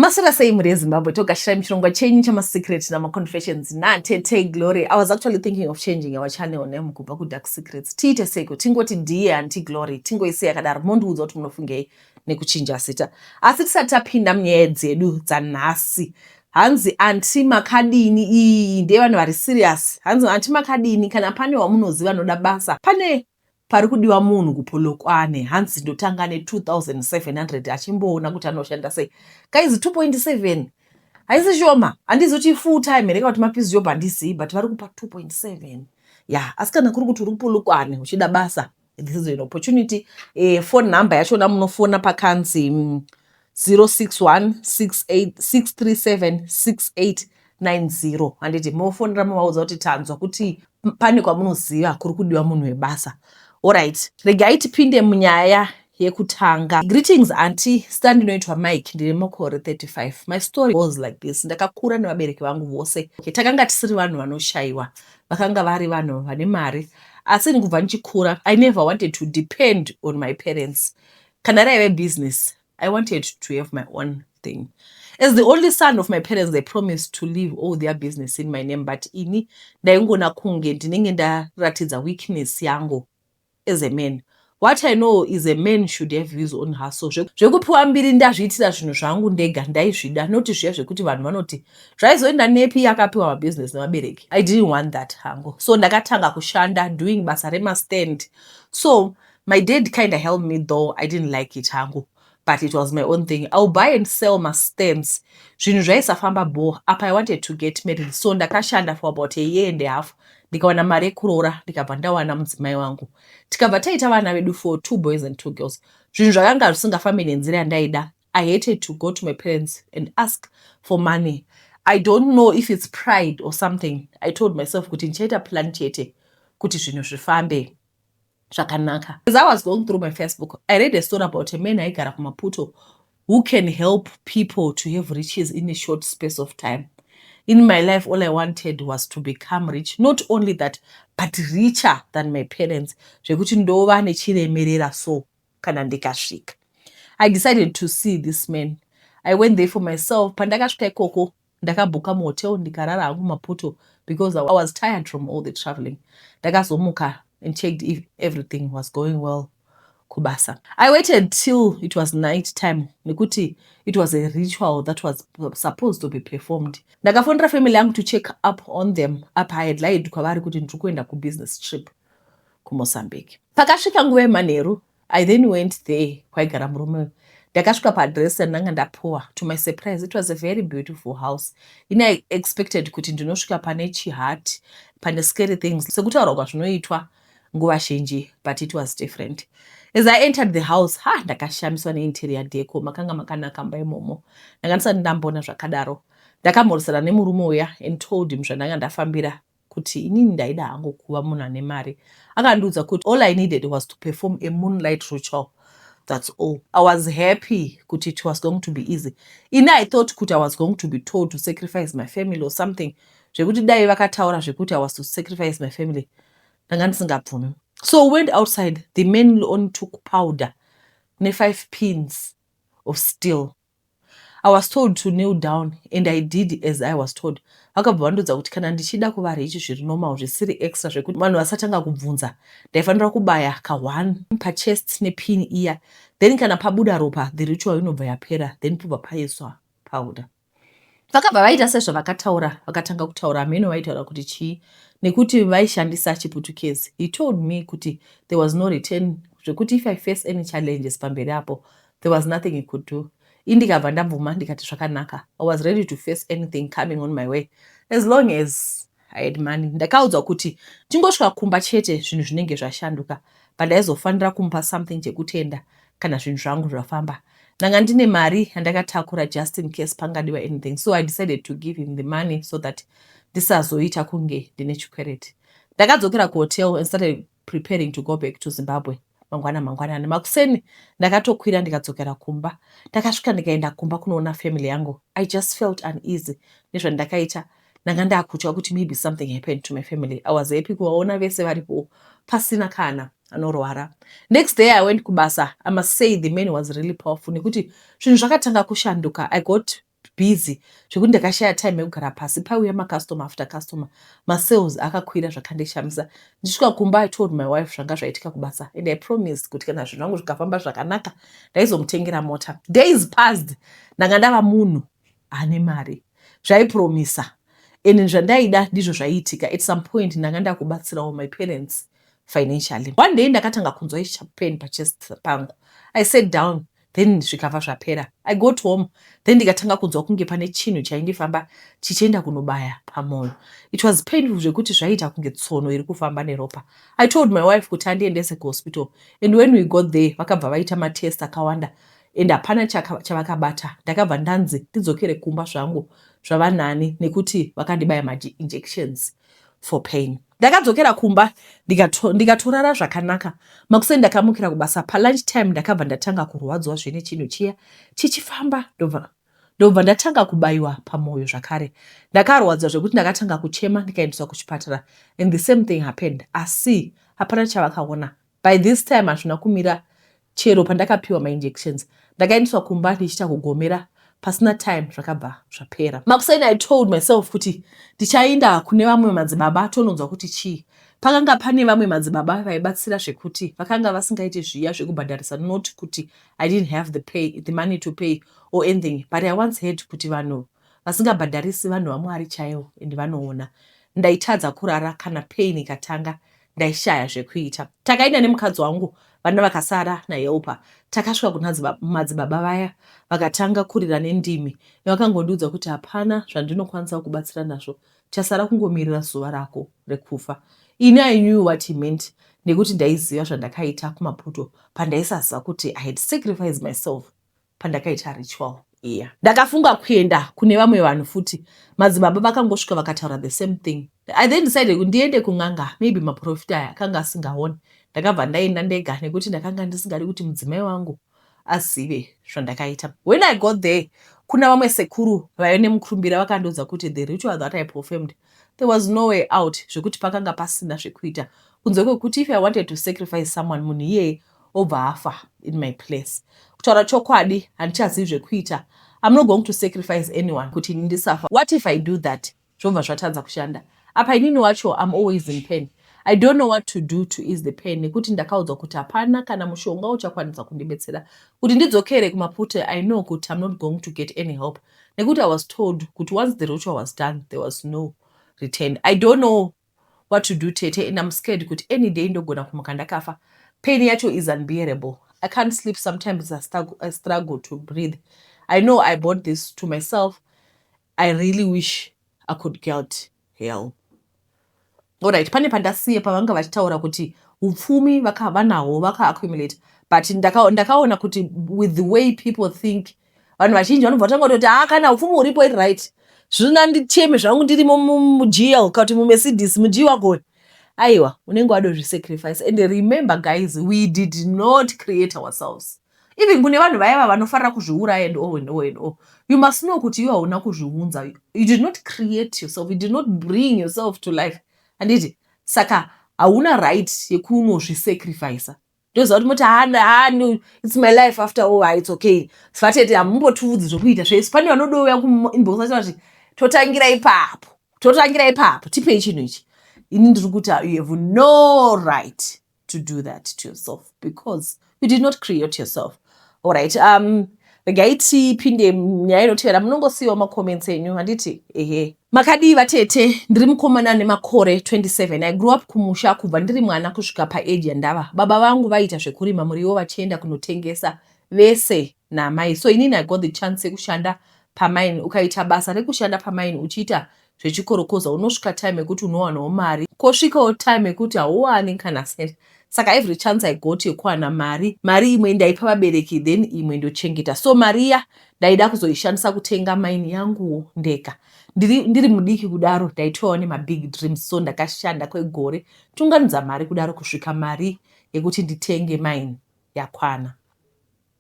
Masera sei muri yeZimbabwe togashira muchirongwa chenyu chamasecret namaconfessions naTete Glory. I was actually thinking of changing our channel name kubva kuDark Secrets tiite seko tingoti ndiye Aunty Glory tingoisiya yakadaro mondiudza kuti munofungei nekuchinja zita. Asi tisati tapinda munyaya dzedu dzanhasi, hanzi Aunty makadini iyi ndiye vanhu vari serious. Hanzi Aunty makadini kana pane wamunoziva anoda basa, pane pari kudiwa munhu kuPolokwane, hanzi ndotanga ne2700 achimboona kuti anoshanda sei. Guys, 2.7 haisi shoma, handizoti full time reka kuti mapizi job handisi, but vari kupa 2.7. Yeah, asi kana kuri kuti uri kuPolokwane uchida basa, this is an opportunity. Phone number yachona munofona pakanzi 0616376890. Handiti mofonera muvaudza kuti tanzwa kuti pane kwamunoziva kuri kudiwa munhu webasa. Alright, regai tipinde munyaya yekutanga. Greetings Aunty, standinoitwa Mike, ndine makore 35. My story was like this. Ndakakura nevabereki vangu vose. Takanga tisiri vanhu vanoshayiwa. Vakanga vari vanhu vane mari. Asi ndikubva ndichikura, I never wanted to depend on my parents. Kana raive business, I wanted to have my own thing. As the only son of my parents, they promised to leave all their business in my name, but ini ndaingona kunge ndinenge ndaratidza weakness yangu as a man. What I know is a man should have his own hustle. Zvekupiwa mbiri ndazviitira zvinhu zvangu ndega ndaizvida, noti zviya zvekuti vanhu vanoti zvaizoenda nepi yakapiwa mabusiness navabereki. I didn't want that hango. So ndakatanga kushanda doing basa remastand. So my dad kind of helped me, though I didn't like it hango, but it was my own thing. I'll buy and sell my stands. Zvinhu zvaisafamba bo. Apa I wanted to get married. So ndakashanda for about a year and a half. Ndikawana mari yekuroora, ndikabva ndawana mudzimai wangu. Tikabva taita vana vedu for 2 boys and 2 girls. Zvinhu zvakanga zvisingafambi nenzira yandaida. I hated to go to my parents and ask for money. I don't know if it's pride or something. I told myself kuti ndichaita plan chete kuti zvinhu zvifambe zvakanaka. As I was going through my Facebook, I read a story about a man aigara kuMaputo who can help people to have riches in a short space of time. In my life, all I wanted was to become rich. Not only that, but richer than my parents. Zvekuti ndova nechiremerera so kana ndikasvika. I decided to see this man. I went there for myself. Pandakasvika ikoko, ndakabhuka muhotel ndikarara hangu Maputo because I was tired from all the traveling. Ndakazomuka and checked if everything was going well kubasa. I waited till it was night time nekuti it was a ritual that was supposed to be performed. Ndakafonera family yangu to check up on them. Apa I had lied kwavari kuti ndiri kuenda kubusiness trip kuMozambique. Pakasvika nguva yemanheru, I then went there kwaigara murume. Ndakasvika paadress yandanga ndapuwa. To my surprise, it was a very beautiful house. I expected kuti ndinosvika pane chihati, pane scary things sekutaurwa kwazvinoitwa nguva zhinji, but it was different. As I entered the house, ndakashamiswa neinterior deco, makanga makanaka mba imomo. Ndanga ndisati ndambona zvakadaro. Ndakamhoresana nemurume uya and told him zvandanga ndafambira kuti inini ndaida hangu kuva munhu ane mari. Akandiudza kuti all I needed was to perform a moonlight ritual. That's all. I was happy kuti it was going to be easy. I thought kuti I was going to be told to sacrifice my family or something. Zvekuti dai vakataura zvekuti I was to sacrifice my family, ndanga ndisingabvumi. So we went outside. The man only took powder, 5 pins of steel. I was told to kneel down and I did as I was told. Vakabva vandiudza kuti kana ndichida kuva richi zviri normal zvisiri extra zvekuti vanhu vasatanga kubvunza, ndaifanira kubaya ka1 pachest nepin iya. Then kana pabuda ropa, the ritual inobva yapera, then pobva paiswa powder. Vakabva vaita sezvavakataura, vakatanga kutaura. Ameno vaitaura kuti chii nekuti vaishandisa chiputukezi. He told me kuti there was no return, zvekuti if I face any challenges pamberi apo, there was nothing he could do. Ndikabva ndabvuma ndikati zvakanaka. I was ready to face anything coming on my way as long as I had money. Ndakaudzwa kuti tingosvika kumba chete zvinhu zvinenge zvashanduka, but ndaizofanira kumupa something chekutenda kana zvinhu zvangu zvafamba. Ndanga ndine mari yandakatakura just in case pangadiwa anything. So I decided to give him the money so that ndisazoita kunge ndine chikwereti. Ndakadzokera kuhotel and started preparing to go back to Zimbabwe. Mangwanani makuseni ndakatokwira ndikadzokera kumba. Ndakasvika ndikaenda kumba kunoona family yangu. I just felt uneasy nezvandakaita. Ndanga ndakutya kuti maybe something happened to my family. I was happy kuvaona vese varipo pasina kana anorwara. Next day I went kubasa. I must say the man was really powerful nekuti zvinhu zvakatanga kushanduka. I got busy zvekuti ndakashaya time yekugara pasi. Pauya macustomer after customer, masales akakwira zvakandishamisa. Ndichisvika kumba, I told my wife zvanga zvaitika kubasa, and I promised kuti kana zvinhu zvangu zvikafamba zvakanaka ndaizomutengera mota. Days passed, ndanga ndava munhu ane mari, zvaipromisa, and zvandaida ndizvo zvaiitika. At some point ndanga ndakubatsirawo my parents financially. One day ndakatanga kunzwa pain pachest pangu. I sat down, then zvikabva zvapera. I got home, then ndikatanga kunzwa kunge pane chinhu chaindifamba chichienda kunobaya pamwoyo. It was painful zvekuti zvaiita kunge tsono iri kufamba neropa. I told my wife kuti andiendese kuhospital, and when we got there vakabva vaita matest akawanda, and hapana chavakabata. Ndakabva ndanzi ndidzokere kumba zvangu zvava nani nekuti vakandibaya ma-injections for pain. Ndakadzokera kumba ndikatorara zvakanaka. Makuseni ndakamukira kubasa. Palunch time ndakabva ndatanga kurwadzwa zvine chinhu chiya chichifamba, ndobva ndatanga kubayiwa pamwoyo zvakare. Ndakarwadzwa zvekuti ndakatanga kuchema ndikaendeswa kuchipatara, and the same thing happened. Asi hapana chavakaona. By this time hazvina kumira chero pandakapiwa ma-injections. Ndakaendeswa kumba ndichiita kugomera, pasina time zvakabva zvapera. Makuseni I told myself kuti ndichaenda kune vamwe madzibaba tononzwa kuti chii. Pakanga pane vamwe madzibaba vaibatsira zvekuti vakanga vasingaiti zviya zvekubhadharisa, not kuti I didn't have the money to pay or anything, but I once heard kuti vanhu vasingabhadharisi vanhu vaMwari chaivo and vanoona. Ndaitadza kurara kana pain ikatanga, ndaishaya zvekuita. Takaenda nemukadzi wangu, vana vakasara nahelpa. Takasvika kuna madzibaba vaya vakatanga kurira nendimi. Vakangondiudza kuti hapana zvandinokwanisa kubatsira nazvo, chasara kungomirira zuva rako rekufa. Ini I knew what he meant, nekuti ndaiziva zvandakaita kumaputo pandaisaziva kuti I had sacrificed myself pandakaita ritual. Yeah. Ndakafunga kuenda kune vamwe vanhu futi. Madzibaba vakangosvika vakataura the same thing. I then decided kuti ndiende kun'anga, maybe maprofita aya akanga asingaoni. Ndakabva ndaenda ndega nekuti ndakanga ndisingadi kuti mudzimai wangu azive zvandakaita. When I got there, kuna vamwe sekuru vaine mukurumbira vakandiudza kuti the ritual that I performed, there was no way out, zvekuti pakanga pasina zvekuita. Kunze kwekuti if I wanted to sacrifice someone, munhu iyeye obva afa in my place. Kutaura chokwadi, handichazivi zvekuita. I'm not going to sacrifice anyone kuti ndisafa. What if I do that? Zvobva zvatadza kushanda. Apa inini wacho I'm always in pain. I don't know what to do to ease the pain. Nekuti ndakaudzwa kuti hapana kana mushonga uchakwanisa kundibetsera kuti ndidzokere kumapute. I know kuti I'm not going to get any help. Nekuti I was told kuti once the ritual was done, there was no return. I don't know what to do tete, and I'm scared kuti any day ndogona kumuka ndakafa. Pain yacho is unbearable. I can't sleep sometimes. I struggle to breathe. I know I bought this to myself. I really wish I could get help. Alright, pane pandasiye pavanga vachitaura kuti upfumi vanahwo vaka-accumulate, but ndakaona kuti with the way people think, vanhu vazhinji vanobva vatangototi kana upfumi uripo iri right, zvina ndicheme zvangu ndirimo mujail kuti mumercedes muji wagoni. Aiwa, unenge wadozvisacrifice. And remember guys, we did not create ourselves. Even kune vanhu vaya vanofarira kuzviuraya and all. You must know kuti iwe hauna kuzviunza. You did not create yourself. You did not bring yourself to life. Anditi, saka hauna right yekunozvisacrifice. Ndoziva kuti moti it's my life after all, it's okay. Sivatete hamumbotiudzi zvokuita zvese. Pane vanodouya kuinbox vachiti totangira ipapo tipei chinhu ichi. Ini ndiri kuti you have no right to do that to yourself because you did not create yourself. Alright, regai tipinde nyaya inotevera. Munongosiyiwa macomments enyu handiti makadiva tete. Ndiri mukomana nemakore 27. I grew up kumusha kubva ndiri mwana kusvika paage yandava. Baba vangu vaita zvekurima muriwo vachienda kunotengesa vese namai. So inini I got the chance yekushanda pamine. Ukaita basa rekushanda pamine uchiita zvechikorokoza unosvika time yekuti unowanawo mari, kosvikawo time yekuti hauwani kana senti. Saka every chance I got yekuwana mari imwe ndaipa vabereki, then imwe ndochengeta. So mari iya ndaida kuzoishandisa kutenga mine yangu ndega. Ndiri mudiki kudaro ndaitowa nemabig dreams, so ndakashanda kwegore tunganidza mari kudaro kusvika mari yekuti nditenge mine yakwana.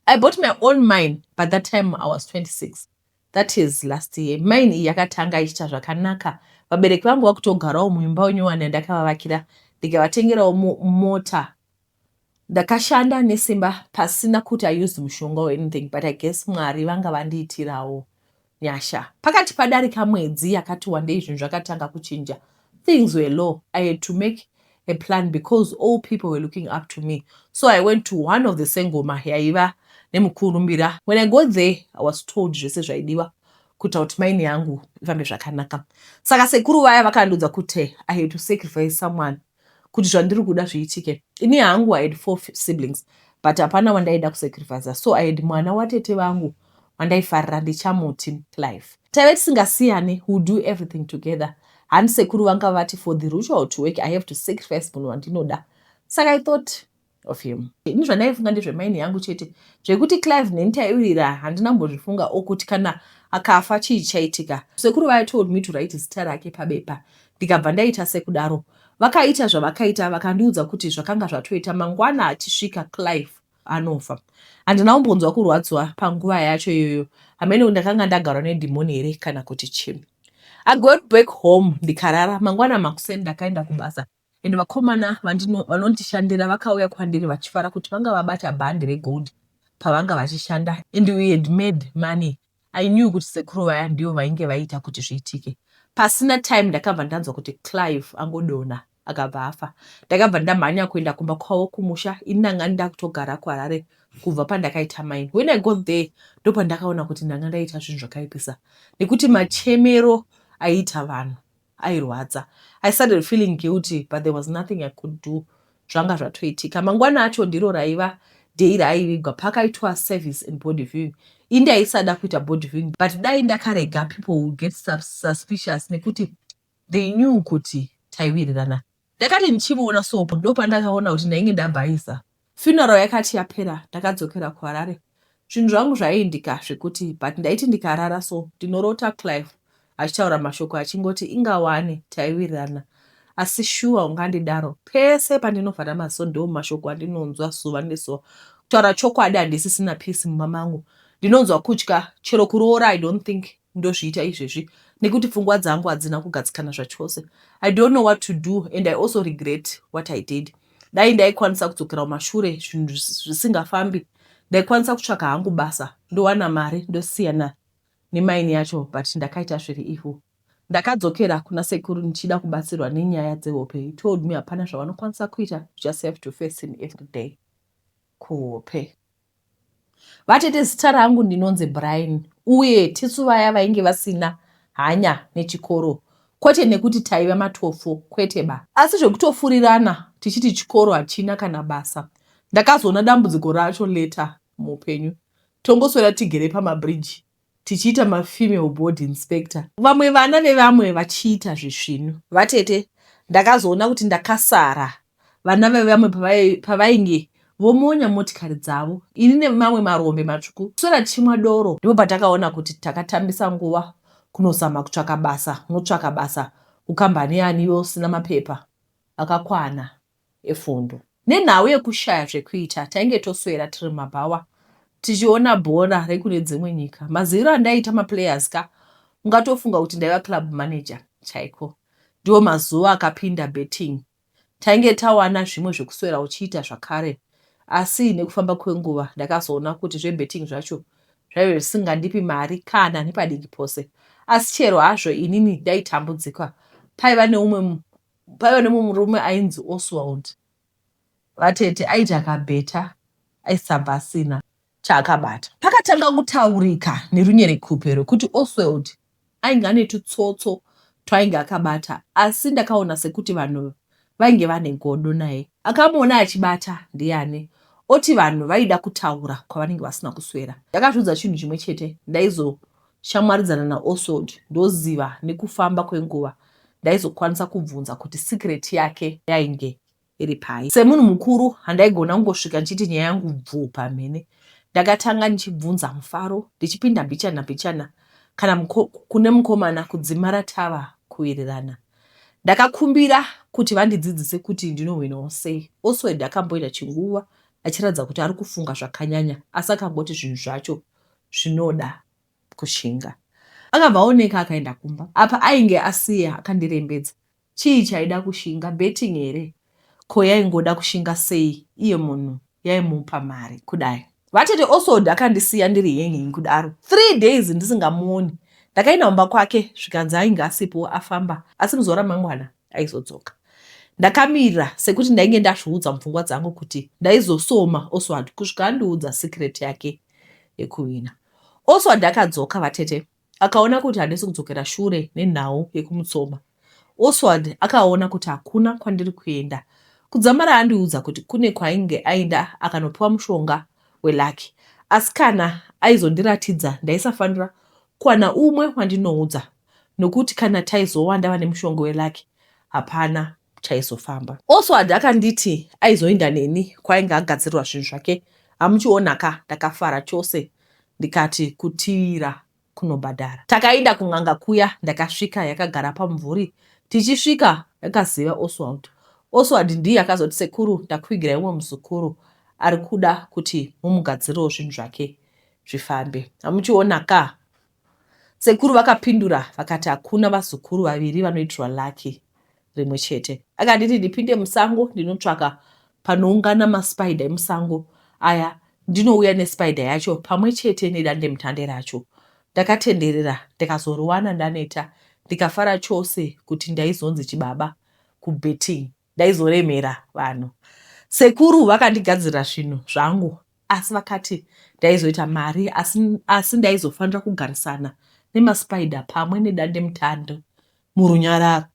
I bought my own mine, but that time I was 26. That is last year. Mine iyi yakatanga ichiita zvakanaka. Vabereki vangu vakutogarawo muimba unyuwana ndakavavakira, ndikavatengerawo mota. Ndakashanda nesimba pasina kuti I used mushonga or anything, but I guess Mwari vanga vandiitirawo nyasha. Pakati padarika mwedzi yakati wandei zvinhu zvakatanga kuchinja. Things were low. I had to make a plan because all people were looking up to me. So I went to one of the sengoma yaiva nemukurumbira. When I got there, I was told zvese zvaidiwa kuita kuti maini yangu ifambe zvakanaka. Saka sekuru vaya vakandiudza kuti I had to sacrifice someone kuti zvandiri kuda zviitike. Ini hangu I had 4 siblings, but hapana wandaida kusacrifice. So I had mwana watete vangu wandaifarira ndichamuti Clive. Taive tisingasiyane, we do everything together. Handi sekuru vanga vati for the ritual to work I have to sacrifice munhu wandinoda. Saka I thought of him. Ini zvandaifunga ndezvemaini yangu chete. Zvekuti Clive nenditaiwirira handinambozvifunga okuti kana akafa chii chaitika. Sekuru vaya told me to write zita rake pabepa. Ndikabva ndaita sekudaro. Vakaita zvavakaita vakandiudza kuti zvakanga zvatoita mangwana achisvika Clive anofa. Handina kumbonzwa kurwadzwa panguva yacho iyoyo. Hamene ndakanga ndagara nedhimoni here kana kuti chii. I got back home ndikarara. Mangwana makuseni ndakaenda kubasa. Ende vakomana vanondishandira vakauya kwandiri vachifara kuti vanga vabata bhandi regold pavanga vachishanda. And we had made money. I knew kuti sekuru vaya ndivo vainge vaita kuti zviitike. Pasina time ndakabva ndanzwa kuti Clive angodona akabva afa. Ndakabva ndamhanya kuenda kumba kwavo kumusha. Ini ndanga ndida kutogara kuHarare kubva pandakaita maini. When I got there, ndopandakaona kuti ndanga ndaita zvinhu zvakaipisa. Nekuti machemero aiita vanhu airwadza. I started feeling guilty, but there was nothing I could do. Zvanga zvatoitika. Mangwana acho ndiro raiva dei raivigwa pakaitwa service and body viewing. Ini ndaisada kuita body viewing, but dai ndakarega people would get suspicious nekuti they knew kuti taiwirirana. Ndakati ndichimuona sopo ndopandakaona kuti ndainge ndabhaisa. Funeral yakati yapera ndakadzokera kuHarare. Zvinhu zvangu zvaiindika zvekuti but ndaiti ndikarara so ndinorota Clive achitaura mashoko achingoti ingawane taiwirirana. Asi shuwa ungandidaro pese pandinovhara maso ndo mashoko andinonzwa zuva nezuva. Kutaura chokwadi handisisina peace mumamangu. Ndinonzwa kutya chero kuroora I don't think ndozviita izvezvi nekuti pfungwa dzangu hadzina kugadzikana zvachose. I don't know what to do and I also regret what I did. Dai ndaikwanisa kudzokera kumashure zvinhu zvisingafambi. Ndaikwanisa kutsvaka hangu basa ndowana mari ndosiyana nemaini yacho but ndakaita zviri ivhu. Ndakadzokera kuna sekuru ndichida kubatsirwa nenyaya dzehope. He told me hapana zvavanokwanisa kuita, you just have to face him every day kuhope. Vatete zita rangu ndinonzi Brian uye tisu vaya vainge vasina hanya nechikoro. Kwete nekuti taiva matofo kwete ba. Asi zvekutofurirana tichiti chikoro hachina kana basa. Ndakazoona dambudziko racho leta muupenyu. Tongoswera tigere pamabridge tichiita mafemale board inspector. Vamwe vana vevamwe vachiita zvisvinu. Vatete ndakazoona kuti ndakasara. Vana vevamwe pavainge vomonya motikari dzavo. Ini nemamwe marombe matsvuku kuswera tichimwa doro. Ndipo patakaona kuti takatambisa nguva kunozama kutsvaka basa. Unotsvaka basa kukambani yaniwo sina mapepa akakwana efundo. Nenhau yekushaya zvekuita tainge toswera tiri mabhawa tichiona bhora rekune dzimwe nyika. Maziro andaita maplayers ka ungatofunga kuti ndaiva club manager chaiko. Ndiwo mazuva akapinda betting. Tainge tawana zvimwe zvekuswera uchiita zvakare. Asi nekufamba kwenguva ndakazoona kuti zvebetting zvacho zvaive zvisingandipi mari kana nepadiki pose. Asi chero hazvo inini ndaitambudzika. Paiva neumwe murume ainzi Oswald. Vatete aiti akabheta aisabva asina chaakabata. Pakatanga kutaurika nerunyerekupero kuti Oswald ainge ane tutsotso twainge akabata, asi ndakaona sekuti vanhu vainge vane godo naye. Akamuona achibata ndiani, oti vanhu vaida kutaura kwavanenge vasina kuswera. Ndakazvidza chinhu chimwe chete, ndaizoshamwaridzana naOswald ndoziva nekufamba kwenguva ndaizokwanisa kubvunza kuti secret yake yainge iri pai. Semunhu mukuru handaigona kungosvika nchiti nyaya yangu bvu pamhene. Ndakatanga ndichibvunza mufaro, ndichipinda mbichana kana kune mukomana kudzimara tava kuwirirana. Ndakakumbira kuti vandidzidzise kuti ndinohwinawo sei. Oswald akamboita chinguva achiratidza kuti ari kufunga zvakanyanya, asi akangoti zvinhu zvacho zvinoda kushinga. Akabva aoneka akaenda kumba. Apa ainge asiya akandirembedza. Chii chaida kushinga? Betting here? Ko yaingoda kushinga sei? Iye munhu yaimupa mari kudai. Vatete Oswald akandisiya ndiri yenye kudaro. 3 days ndisingamuoni. Ndakaenda mumba kwake zvikanzi ainge asipo afamba, asi muzuva ramangwana aizodzoka. Ndakamirira sekuti ndainge ndazviudza mupfungwa dzangu kuti ndaizosoma Oswald kusvika andiudza secret yake yekuwina. Oswald akadzoka vatete, akaona kuti handisi kudzokera shure nenhau yekumutsoma. Oswald akaona kuti hakuna kwandiri kuenda. Kudzamara andiudza kuti kune kwainge aenda akanopiwa mushonga weLucky. Asi kana aizondiratidza ndaisafanira kuwana umwe wandinoudza, nokuti kana taizowa ndava nemushonga weLucky hapana chaizofamba. Oswald akanditi aizoenda neni kwainge agadzirirwa zvinhu zvake. Hamuchionaka ndakafara chose, ndikati kutira kunobhadhara. Takaenda kun'anga kuya, ndakasvika yakagara pamumvuri. Tichisvika yakaziva Oswald. Oswald ndiye akazoti, sekuru, ndakuvigira umwe muzukuru ari kuda kuti mumugadzirirewo zvinhu zvake zvifambe. Hamuchionaka? Sekuru vakapindura vakati hakuna vazukuru vaviri vanoitirwa Lucky rimwe chete. Akanditi ndipinde musango ndinotsvaka panoungana maspider emusango aya, ndinouya nespider yacho pamwe chete nedandemutande racho. Ndakatenderera ndikazoriwana ndaneta, ndikafara chose kuti ndaizonzi chibaba kubetting, ndaizoremera vanhu. Sekuru vakandigadzirira zvinhu zvangu, asi vakati ndaizoita mari, asi ndaizofanira kugarisana nemaspider pamwe nedandemutande murunyararo.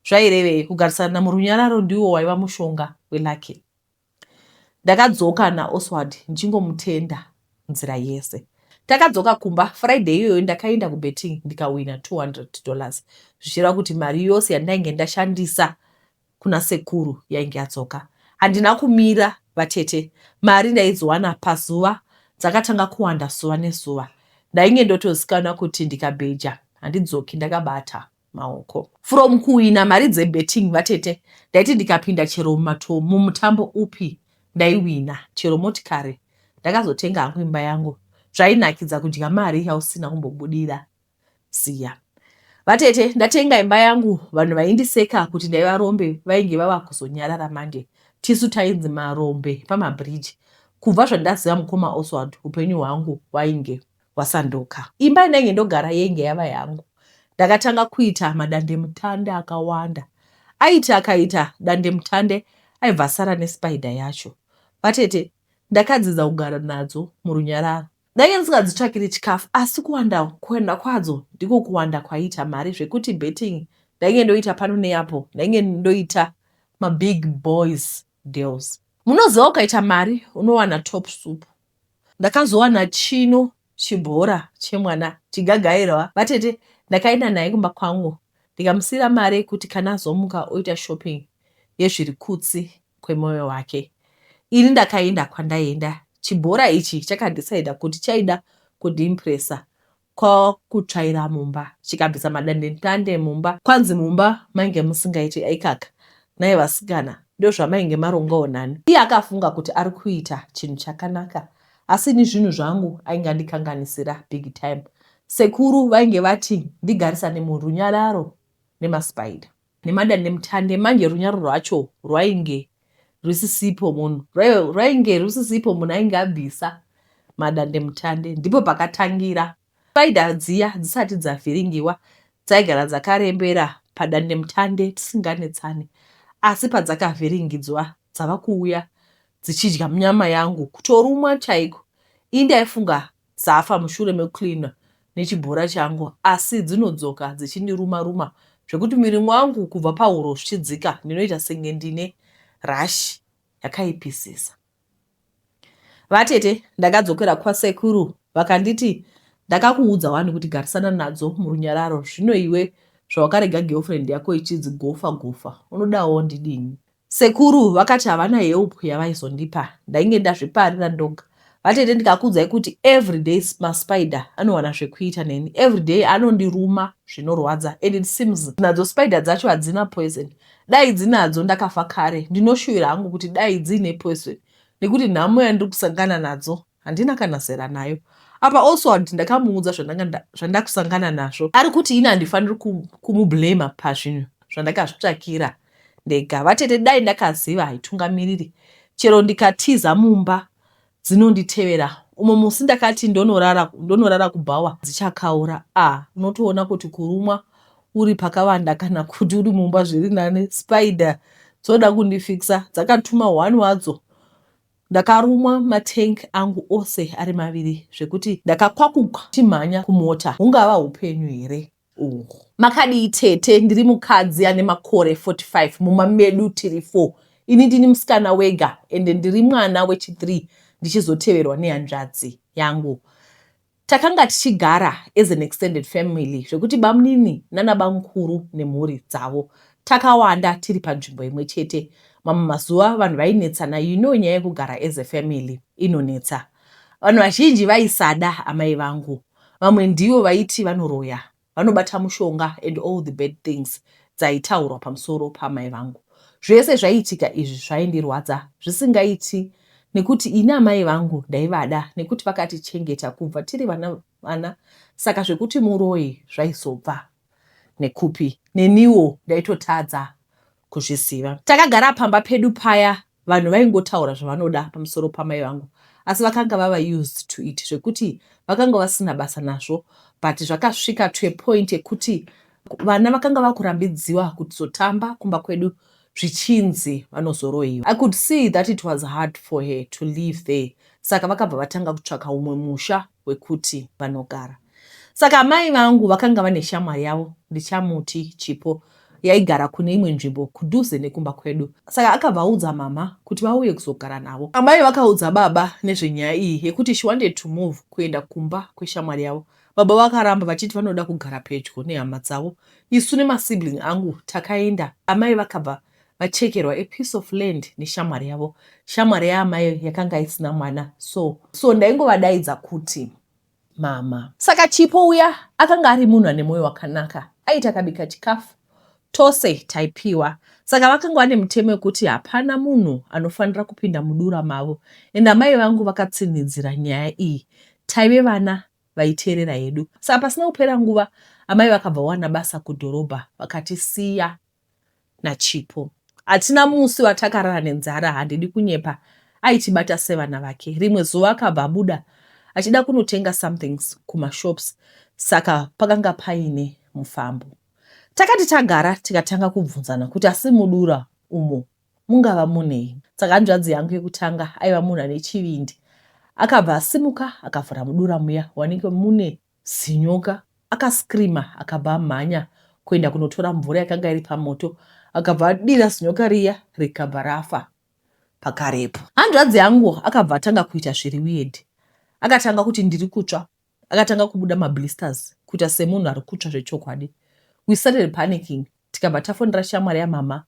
Zvairevei? Kugarisana murunyararo ndiwo waiva mushonga weLucky. Ndakadzoka naOswald ndichingomutenda nzira yese. Takadzoka kumba. Friday iyoyo ndakaenda kubetting ndikawina $200, zvichireva kuti mari yose yandainge ndashandisa kuna sekuru yainge yadzoka. Handina kumira vatete, mari ndaizowana pazuva dzakatanga kuwanda zuva nezuva. Ndainge ndotozikanwa kuti ndikabheja handidzoki ndakabata maoko. From kuwina mari dzebetting vatete, ndaiti ndikapinda chero mumutambo upi ndaiwina, chero motikari ndakazotenga hangu imba yangu. Zvainakidza kudya mari yausina kumbobudira siya. Vatete, ndatenga imba yangu. Vanhu vaindiseka kuti ndaiva rombe vainge vava kuzonyarara manje. Tisu tainzi marombe pamabridge. Kubva zvandaziva mukoma Oswald, upenyu hwangu wainge wasandoka. Imba yandainge ndogara yenge yava yangu. Ndakatanga kuita madandemutande akawanda. Aiti akaita dandemutande aibva asara nespider yacho. Vatete, ndakadzidza kugara nadzo murunyararo. Ndainge ndisingadzitsvakiri chikafu, asi kuwanda kwadzo ndiko kuwanda kwaita mari zvekuti betting ndainge ndoita pano neapo, ndainge ndoita mabig boys deals. Munoziva ukaita mari unowana top soup. Ndakazowana chino chibhora chemwana chigagairwa. Vatete, ndakaenda naye kumba kwangu ndikamusira mari kuti kana azomuka oita shopping yezviri kutsi kwemwoyo wake. Ini ndakaenda kwandaienda. Chibhora ichi chakandisaida kuti chaida kundimpresa kwakutsvaira mumba, chikabvisa madandemutande mumba. Kwanzi mumba mainge musingaiti aikaka, naye vasikana ndozvamainge marongawo nani. Iye akafunga kuti ari kuita chinhu chakanaka, asi ni zvinhu zvangu ainge andikanganisira big time. Sekuru vainge vati ndigarisane murunyararo nemaspider nemadandemutande. Manje runyararo rwacho rwainge rusisipo munhu, rwainge rusisipo munhu ainge abvisa madandemutande. Ndipo pakatangira. Spider dziya dzisati dzavhiringiwa dzaigara dzakarembera padandemutande tisinganetsani, asi padzakavhiringidzwa dzava kuuya dzichidya munyama yangu kutorumwa chaiko. Ini ndaifunga dzafa mushure mekucleanwa nechibhora changu, asi dzinodzoka dzichindiruma zvekuti muviri wangu kubva pahuro zvichidzika ndinoita senge ndine rashi yakaipisisa. Vatete, ndakadzokera kwasekuru vakanditi ndakakuudza wani kuti garisana nadzo murunyararo. Zvino iwe zvawakarega girlfriend yako ichidzigofa unodawo ndidini? Sekuru vakati havana help yavaizondipa, ndainge ndazviparira ndoga. Vatete, ndikakuudzai kuti everyday maspider anowana zvekuita neni. Everyday anondiruma zvinorwadza, and it seems nadzo spider dzacho hadzina poison. Dai dzinadzo ndakafa kare. Ndinoshuvira hangu kuti dai dzine poison, nekuti nhamo yandiri kusangana nadzo handina kana zera nayo. Apa Oswald ndakamuudza zvandakusangana nazvo, ari kuti ini handifaniri kumublema pazvinhu zvandakazvitsvakira ndega. Vatete, dai ndakaziva haitungamiriri, chero ndikatiza mumba dzinonditevera umwe musi ndakati ndonorara kubhawa dzichakaura. Unotoona kuti kurumwa uri pakawanda kana kuti uri mumba zviri nane, spider dzoda kundifikisa. Dzakatuma 1 wadzo. Ndakarumwa matank angu ose ari 2 zvekuti ndakakwakuka timhanya kumota. Hungava upenyu here uhu? Makadii tete? Ndiri mukadzi ane makore 45, mumamedu tiri 4. Ini ndini musikana wega ende ndiri mwana wechi3 ndichizoteverwa nehanzvadzi yangu. Takanga tichigara as an extended family zvekuti bamunini nanabamukuru nemhuri dzavo takawanda tiri panzvimbo imwe chete. Mamwe mazuva vanhu vainetsana, nyaya yekugara as a family inonetsa. Vanhu vazhinji vaisada amai vangu. Vamwe ndivo vaiti vanoroya, vanobata mushonga and all the bad things dzaitaurwa pamusoro pamai vangu. Zvese zvaiitika izvi zvaindirwadza zvisingaiti nekuti ini amai vangu ndaivada nekuti vakatichengeta kubva tiri vana. Saka zvekuti muroyi zvaizobva nekupi, neniwo ndaitotadza kuzviziva. Takagara pamba pedu paya, vanhu vaingotaura zvavanoda pamusoro pamai vangu, asi vakanga vava used to it zvekuti vakanga vasina basa nazvo. But zvakasvika to a point yekuti vana vakanga vakurambidziwa kutizotamba kumba kwedu zvichinzi vanozoroyiwa. I could see that it was hard for her to live there. Saka vakabva vatanga kutsvaka umwe musha wekuti vanogara. Saka mai vangu vakanga vane shamwari yavo, ndichamuti Chipo, yaigara kune imwe nzvimbo kudhuze nekumba kwedu. Saka akabva audza mama kuti vauye kuzogara navo. Amai vakaudza baba nezvenyaya iyi yekuti she wanted to move kuenda kumba kweshamwari yavo. Baba vakaramba vachiti vanoda kugara pedyo nehama dzavo. Isu nemasibling angu takaenda. Amai vakabva vachekerwa a piece of land neshamwari yavo. Shamwari yaamai yakanga isina mwana. So ndaingovadaidza kuti mama. Saka Chipo uya akanga ari munhu ane mwoyo wakanaka. Aita akabika chikafu tose taipiwa. Saka vakanga vane mutemo wekuti hapana munhu anofanira kupinda mudura mavo. Enda mai vangu vakatsinidzira nyaya iyi. Taive vana vaiteerera hedu. Saka pasina kupera nguva amai vakabva wana basa kudhorobha vakatisiya naChipo. Hatina musi watakarara nenzara, handidi kunyepa. Aitibata sevana vake. Rimwe zuva akabva abuda achida kunotenga somethings kumashops. Saka pakanga paine mufambo. Takati tagara tikatanga kubvunzana kuti asi mudura umo mungava munei. Saka hanzvadzi yangu yekutanga aiva munhu ane chivindi. Akabva asimuka akavhura mudura muya wanenge mune zinyoka. Akaskrima akabva amhanya kuenda kunotora mvura yakanga iri pamoto. Akabva adira zinyoka riya rikabva rafa pakarepo. Hanzvadzi yangu akabva atanga kuita zviri weird. Akatanga kuti ndiri kutsva. Akatanga kubuda mablisters kuita semunhu ari kutsva zvechokwadi. We started panicking. Tikabva tafonera shamwari yamama.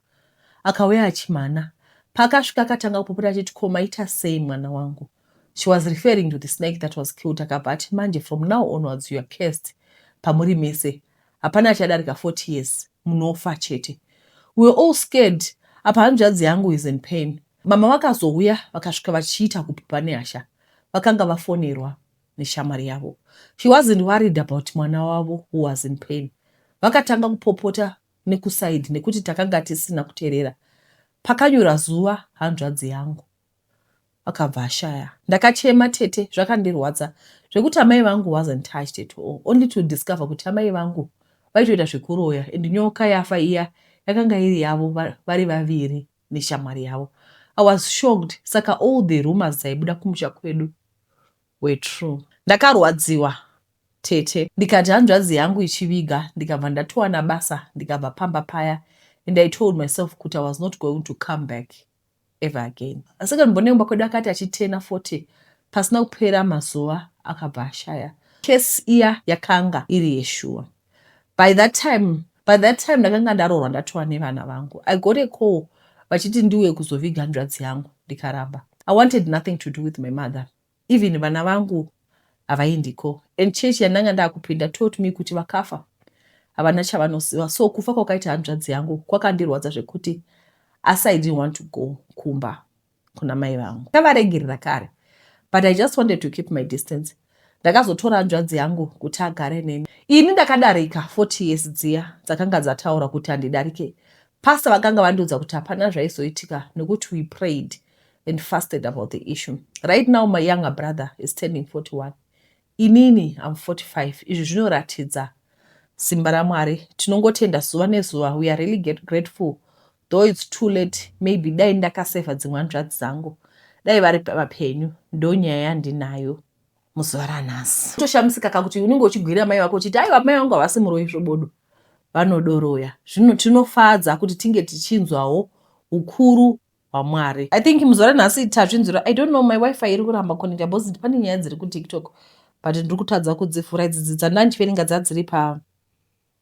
Akauya achimhana. Pakasvika akatanga kupopera achiti koma ita sei mwana wangu. She was referring to the snake that was killed. Akabva ati manje from now onwards you are cursed. Pamuri mese. Hapana achadarika 40 years. Munofa chete. We were all scared. Apa hanzvadzi yangu is in pain. Mama vakazouya vakasvika vachiita kupupa nehasha. Vakanga vafonerwa neshamwari yavo. She wasn't worried about mwana wavo who was in pain. Vakatanga kupopota nekusaidi nekuti takanga tisina kuteerera. Pakanyura zuva hanzvadzi yangu akabva ashaya. Ndakachema tete, zvakandirwadza zvekuti amai vangu wasn't touched at all. Only to discover kuti amai vangu vaitoita zvekuroya and nyoka yafa iya yakanga iri yavo vari vaviri neshamwari yavo. I was shocked. Saka all the rumors dzaibuda kumusha kwedu were true. Ndakarwadziwa tete. Ndikati hanzvadzi yangu ichiviga, ndikabva ndatowana basa, ndikabva pamba paya, and I told myself kuti I was not going to come back ever again. Asaka mbonengwa kwedu akati achitena 40, pasina kupera mazuva akabva ashaya. Case iya yakanga iri yeshuwa. By that time ndakanga ndaroorwa ndatova nevana vangu. I got a call vachiti ndiuye kuzoviga hanzvadzi yangu, ndikaramba. I wanted nothing to do with my mother. Even vana vangu havaindiko. And church yandanga ndakupinda taught me kuti vakafa havana chavanoziva. So kufa kwakaita hanzvadzi yangu kwakandirwadza zvekuti asi I didn't want to go kumba kuna mai vangu. Ndakavaregerera kare. But I just wanted to keep my distance. Ndakazotora hanzvadzi yangu kuti agare neni. Ini ndakadarika 40 years dziya dzakanga dzataura kuti handidarike. Pastor vakanga vandiudza kuti hapana zvaizoitika nekuti we prayed. and fasted about the issue. Right now my younger brother is turning 41. Inini I'm 45. Izvi zvinoratidza simba raMwari. Tinongotenda zuva nezuva. We are really grateful. Though it's too late, maybe dai ndakasevha dzimwe hanzvadzi dzangu, dai vari papenyu, ndo nyaya yandinayo muzuva ranhasi. Toshamisika kakuti unenge uchigwira mai vako uchiti aiwa mai vangu havasi muroyi zvobodo, vanodoroya. Zvino tinofadza kuti tinge tichinzwawo ukuru hwaMwari. I think muzuva ranhasi tazvinzwira. I don't know my wifi iri kuramba connecta because pane nyaya dziri kuTikTok, but ndiri kutadza kudzivhura idzi dzandandichiverenga dzadziri pa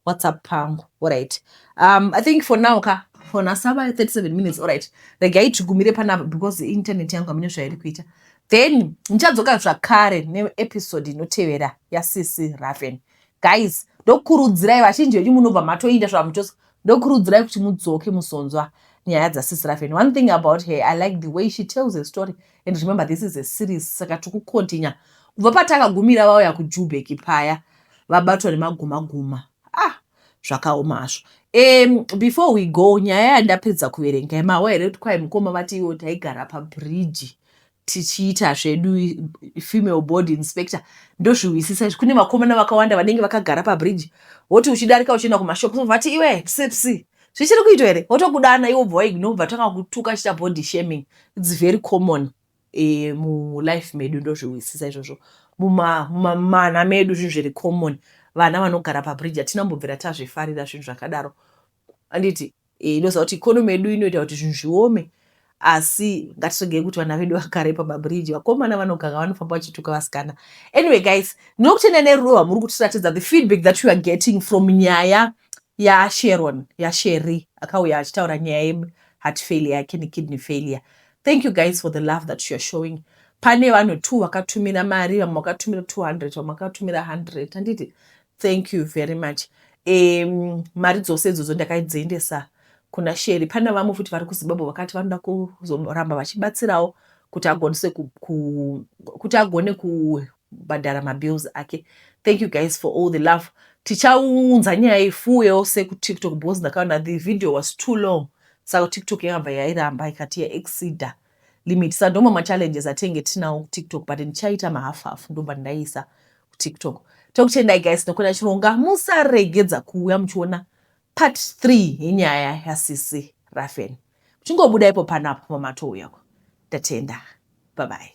WhatsApp pangu. Alright. I think for now for nasaba 37 minutes. Alright. Regai tugumire panapa because the internet yangu amine zvairi kuita. Then ndichadzoka zvakare neepisode inotevera yaSisi Raven. Guys, ndokurudzirai vazhinji venyu munobva matoinda zvamuchosa. Ndokurudzirai kuti mudzoke musonzwa nyaya dzaSisi Raven. One thing about her, I like the way she tells her story. And remember, this is a series. Saka tukukontinya. Kubva patakagumira vauya kuJubek paya vabatwa nemaguma. Zvakaomazvo. Before we go, nyaya yandapedza kuverenga mawa here kuti kwai mukoma vati iwo taigara pabridge tichiita zvedu female board inspector. Ndozviwisisa izvi. Kune vakomana vakawanda vanenge vakagara pabridge. Woti uchidarika uchienda kumashopu vati iwe sepsi. Zvichiri kuitwa here? Wotokudana iwo bva waignore bva tanga kutuka chiita body shaming. It's very common mulife medu. Ndozviwisisa izvozvo. Mumana medu zvinhu zviri common. Vana vanogara pabridge hatinambobvira tazvifarira zvinhu zvakadaro. Anditi inoziva kuti ikonomi yedu inoita kuti zvinhu zviome, asi ngatirege kuti vana vedu vagare pabridge. Vakomana vanogara vanofamba vachituka vasikana. Anyway guys, ndinokutenda nerudo rwamuri kutiratidza, the feedback that you are getting from nyaya yaSharon yaSherry akauya achitaura nyaya yeheart failure yake nekidney failure. Thank you guys for the love that you are showing. Pane vanhu 2 vakatumira mari, vamwe vakatumira 200, vamwe vakatumira 100. Anditi thank you very much. Mari dzose idzodzo ndakaidziendesa kuna Sherry. Pana vamwe futi vari kuZimbabwe vakati vanoda kuzoramba vachibatsirawo kuti agone kubhadhara mabills ake. Thank you guys for all the love. Tichaunza nyaya ifuyewo sekuTikTok because ndakaona the video was too long. Saka TikTok yakabva yairamba ikati yaexceeda limit. Saka ndomwe machallenges atenge tinawo kuTikTok, but ndichaita mahafu ndomba ndaisa kuTikTok. Tokutendai guys nokuna chironga. Musaregedza kuuya muchiona part 3 yenyaya yaSisi Raven. Muchingobuda ipo panapo pamatouya. Ndatenda. Bye bye.